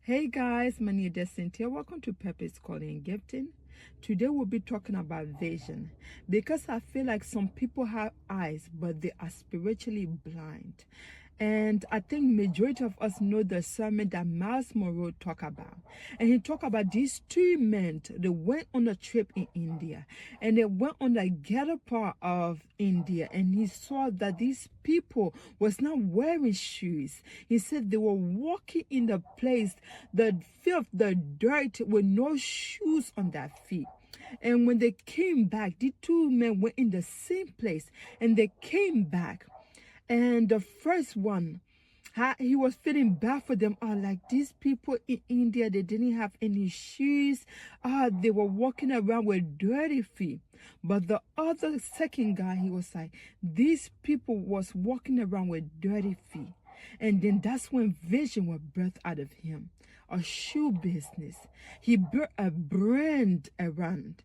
Hey guys, my name is Cynthia. Welcome to Purpose Calling and Gifting. Today we'll be talking about vision, because I feel like some people have eyes but they are spiritually blind. And I think majority of us know the sermon that Myles Munroe talked about. And he talked about these two men. They went on a trip in India. And they went on the ghetto part of India. And he saw that these people was not wearing shoes. He said they were walking in the place, the filth, the dirt, with no shoes on their feet. And when they came back, the two men went in the same place. And they came back. And the first one, he was feeling bad for them. Like these people in India, they didn't have any shoes. They were walking around with dirty feet. But the other second guy, he was like, these people was walking around with dirty feet. And then that's when vision was birthed out of him. A shoe business. He built a brand around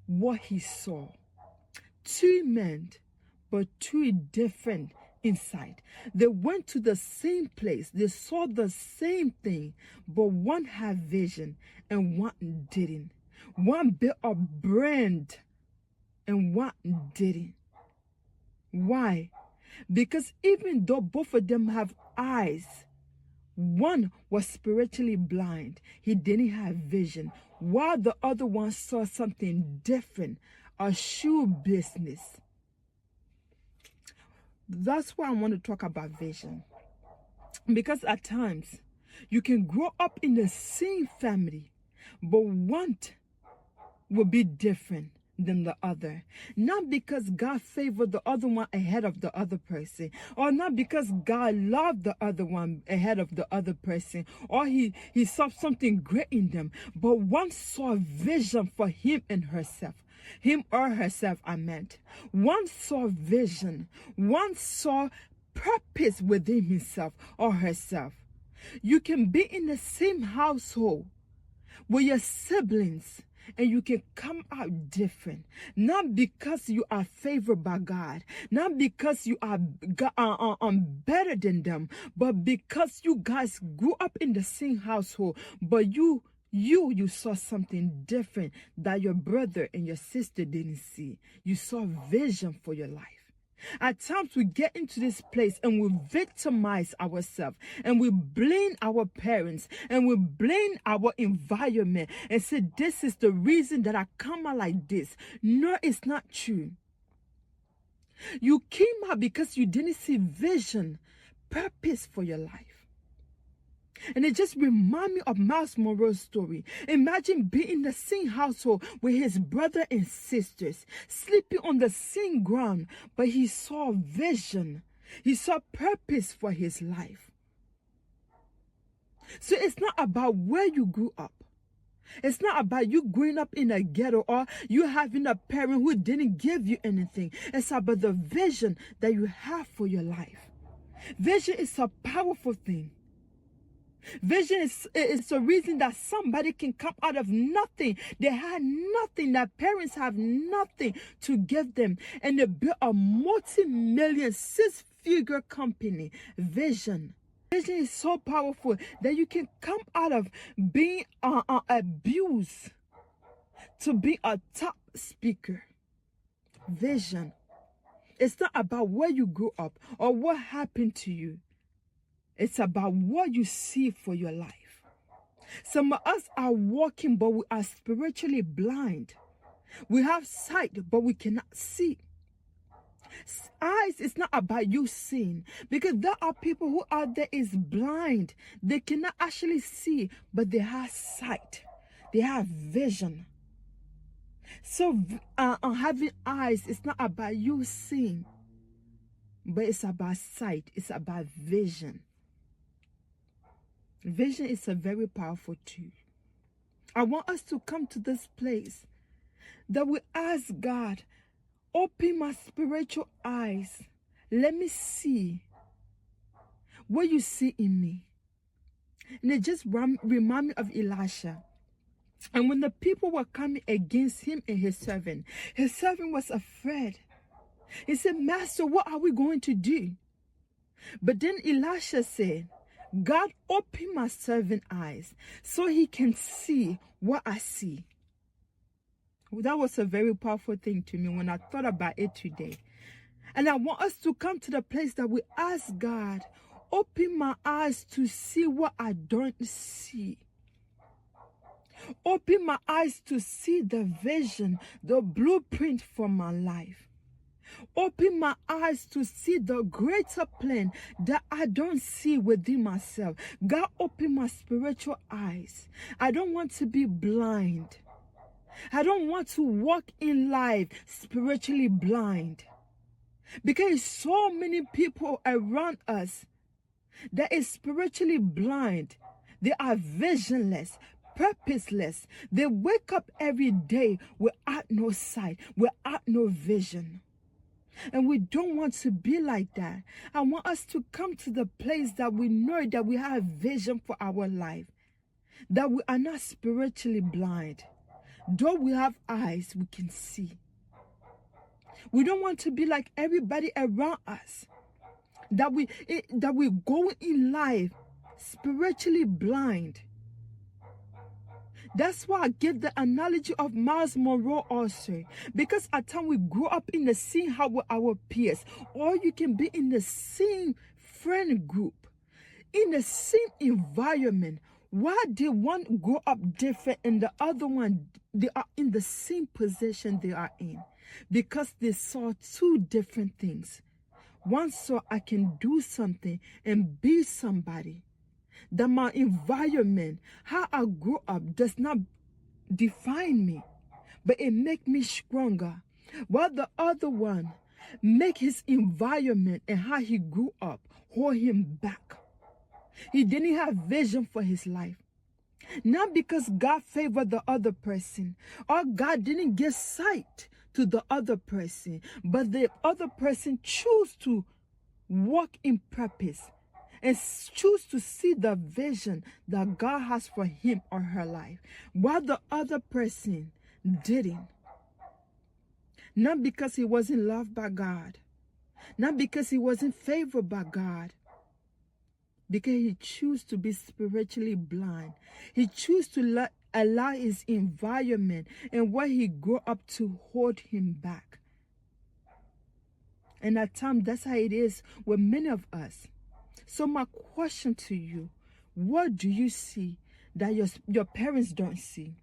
what he saw. Two men, but two different inside. They went to the same place. They saw the same thing, but one had vision and one didn't. One built a brand and one didn't. Why? Because even though both of them have eyes, one was spiritually blind. He didn't have vision, while the other one saw something different, a shoe business. That's why I want to talk about vision. Because at times, you can grow up in the same family, but one will be different than the other. Not because God favored the other one ahead of the other person, or not because God loved the other one ahead of the other person, or he saw something great in them, but one saw vision for him and herself. Him or herself, I meant. One saw vision. One saw purpose within himself or herself. You can be in the same household with your siblings, and you can come out different. Not because you are favored by God, not because you are better than them, but because you guys grew up in the same household, but you saw something different that your brother and your sister didn't see. You saw vision for your life. At times we get into this place and we victimize ourselves, and we blame our parents, and we blame our environment and say, this is the reason that I come out like this. No, it's not true. You came out because you didn't see vision, purpose for your life. And it just reminds me of Myles Munroe's story. Imagine being in the same household with his brother and sisters, sleeping on the same ground, but he saw vision. He saw purpose for his life. So it's not about where you grew up. It's not about you growing up in a ghetto or you having a parent who didn't give you anything. It's about the vision that you have for your life. Vision is a powerful thing. Vision is the reason that somebody can come out of nothing. They had nothing. Their parents have nothing to give them. And they built a multi-million, six-figure company. Vision. Vision is so powerful that you can come out of being abused to be a top speaker. Vision. It's not about where you grew up or what happened to you. It's about what you see for your life. Some of us are walking, but we are spiritually blind. We have sight, but we cannot see. Eyes is not about you seeing, because there are people who out there is blind. They cannot actually see, but they have sight. They have vision. So having eyes is not about you seeing, but it's about sight. It's about vision. Vision is a very powerful tool. I want us to come to this place that we ask God, open my spiritual eyes. Let me see what you see in me. And it just remind me of Elisha. And when the people were coming against him and his servant was afraid. He said, Master, what are we going to do? But then Elisha said, God, open my servant eyes so he can see what I see. That was a very powerful thing to me when I thought about it today. And I want us to come to the place that we ask God, open my eyes to see what I don't see. Open my eyes to see the vision, the blueprint for my life. Open my eyes to see the greater plan that I don't see within myself. God, open my spiritual eyes. I don't want to be blind. I don't want to walk in life spiritually blind. Because so many people around us that is spiritually blind. They are visionless, purposeless. They wake up every day without no sight, without no vision. And we don't want to be like that. I want us to come to the place that we know that we have vision for our life, that we are not spiritually blind. Though we have eyes, we can see. We don't want to be like everybody around us, that we go in life spiritually blind. That's why I give the analogy of Miles Monroe also. Because at times we grow up in the same house with our peers. Or you can be in the same friend group, in the same environment. Why did one grow up different and the other one, they are in the same position they are in? Because they saw two different things. One saw I can do something and be somebody. That my environment, how I grew up, does not define me, but it makes me stronger. While the other one make his environment and how he grew up hold him back. He didn't have vision for his life. Not because God favored the other person, or God didn't give sight to the other person, but the other person chose to walk in purpose and choose to see the vision that God has for him or her life, while the other person didn't. Not because he wasn't loved by God, not because he wasn't favored by God, because he chose to be spiritually blind. He chose to allow his environment and where he grew up to hold him back. And at times, that's how it is with many of us. So my question to you, what do you see that your parents don't see?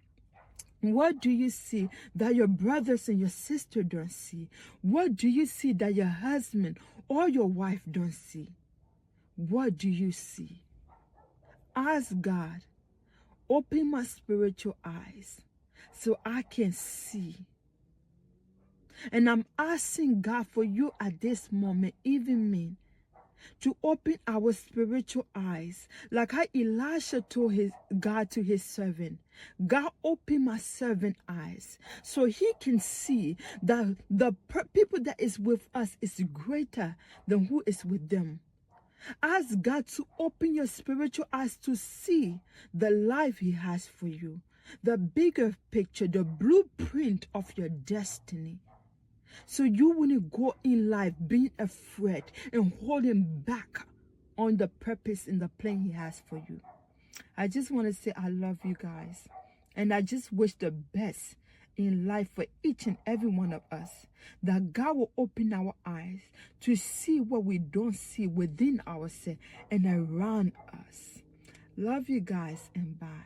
What do you see that your brothers and your sister don't see? What do you see that your husband or your wife don't see? What do you see? Ask God, open my spiritual eyes so I can see. And I'm asking God for you at this moment, even me, to open our spiritual eyes, like how Elisha told God to his servant. God, open my servant eyes so he can see that the people that is with us is greater than who is with them. Ask God to open your spiritual eyes to see the life he has for you, the bigger picture, the blueprint of your destiny. So you wouldn't go in life being afraid and holding back on the purpose and the plan he has for you. I just want to say I love you guys. And I just wish the best in life for each and every one of us. That God will open our eyes to see what we don't see within ourselves and around us. Love you guys and bye.